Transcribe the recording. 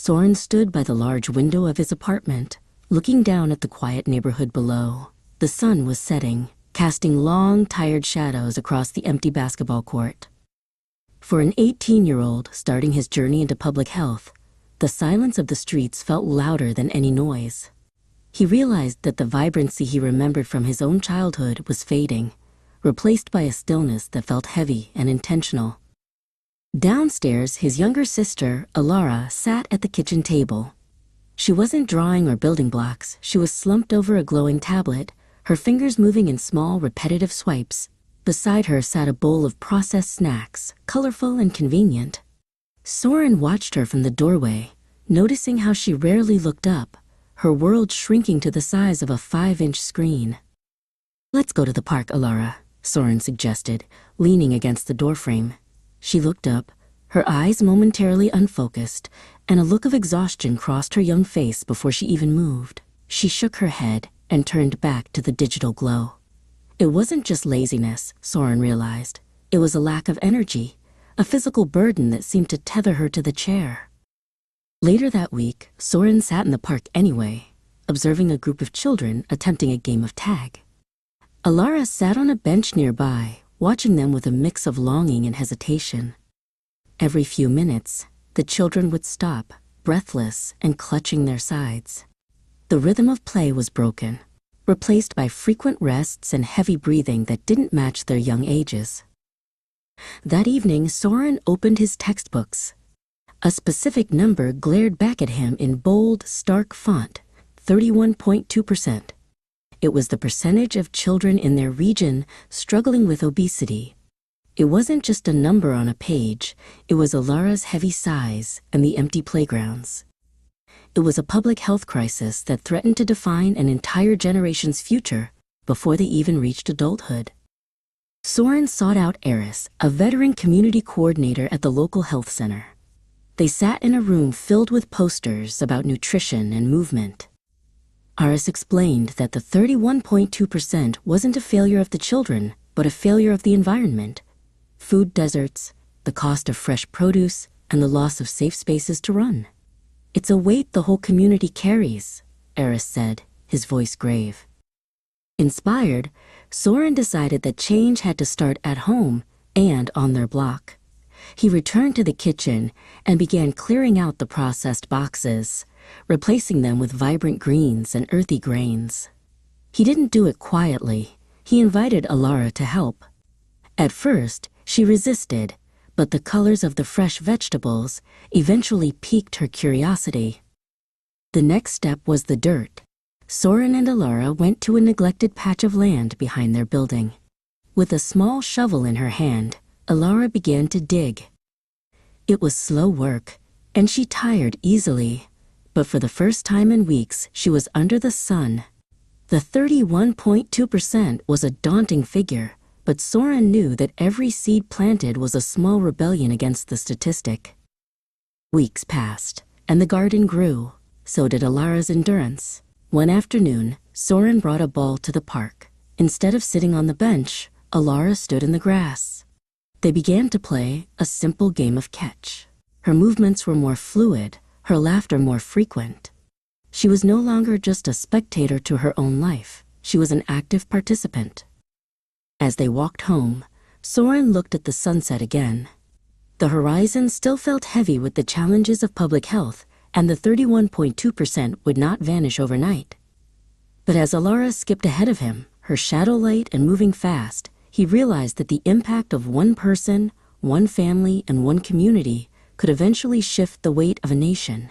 Soren stood by the large window of his apartment, looking down at the quiet neighborhood below. The sun was setting, casting long, tired shadows across the empty basketball court. For an 18-year-old starting his journey into public health, the silence of the streets felt louder than any noise. He realized that the vibrancy he remembered from his own childhood was fading, replaced by a stillness that felt heavy and intentional. Downstairs, his younger sister, Alara, sat at the kitchen table. She wasn't drawing or building blocks. She was slumped over a glowing tablet, her fingers moving in small, repetitive swipes. Beside her sat a bowl of processed snacks, colorful and convenient. Soren watched her from the doorway, noticing how she rarely looked up, her world shrinking to the size of a 5-inch screen. "Let's go to the park, Alara," Soren suggested, leaning against the doorframe. She looked up, her eyes momentarily unfocused, and a look of exhaustion crossed her young face before she even moved. She shook her head and turned back to the digital glow. It wasn't just laziness, Soren realized. It was a lack of energy, a physical burden that seemed to tether her to the chair. Later that week, Soren sat in the park anyway, observing a group of children attempting a game of tag. Alara sat on a bench nearby, watching them with a mix of longing and hesitation. Every few minutes, the children would stop, breathless and clutching their sides. The rhythm of play was broken, replaced by frequent rests and heavy breathing that didn't match their young ages. That evening, Soren opened his textbooks. A specific number glared back at him in bold, stark font, 31.2%. It was the percentage of children in their region struggling with obesity. It wasn't just a number on a page, it was Alara's heavy sighs and the empty playgrounds. It was a public health crisis that threatened to define an entire generation's future before they even reached adulthood. Soren sought out Eris, a veteran community coordinator at the local health center. They sat in a room filled with posters about nutrition and movement. Aris explained that the 31.2% wasn't a failure of the children, but a failure of the environment. Food deserts, the cost of fresh produce, and the loss of safe spaces to run. "It's a weight the whole community carries," Eris said, his voice grave. Inspired, Soren decided that change had to start at home and on their block. He returned to the kitchen and began clearing out the processed boxes, replacing them with vibrant greens and earthy grains. He didn't do it quietly. He invited Alara to help. At first, she resisted, but the colors of the fresh vegetables eventually piqued her curiosity. The next step was the dirt. Soren and Alara went to a neglected patch of land behind their building. With a small shovel in her hand, Alara began to dig. It was slow work, and she tired easily. But for the first time in weeks, she was under the sun. The 31.2% was a daunting figure, but Soren knew that every seed planted was a small rebellion against the statistic. Weeks passed, and the garden grew. So did Alara's endurance. One afternoon, Soren brought a ball to the park. Instead of sitting on the bench, Alara stood in the grass. They began to play a simple game of catch. Her movements were more fluid, her laughter more frequent. She was no longer just a spectator to her own life. She was an active participant. As they walked home, Soren looked at the sunset again. The horizon still felt heavy with the challenges of public health, and the 31.2% would not vanish overnight. But as Alara skipped ahead of him, her shadow light and moving fast, he realized that the impact of one person, one family, and one community could eventually shift the weight of a nation.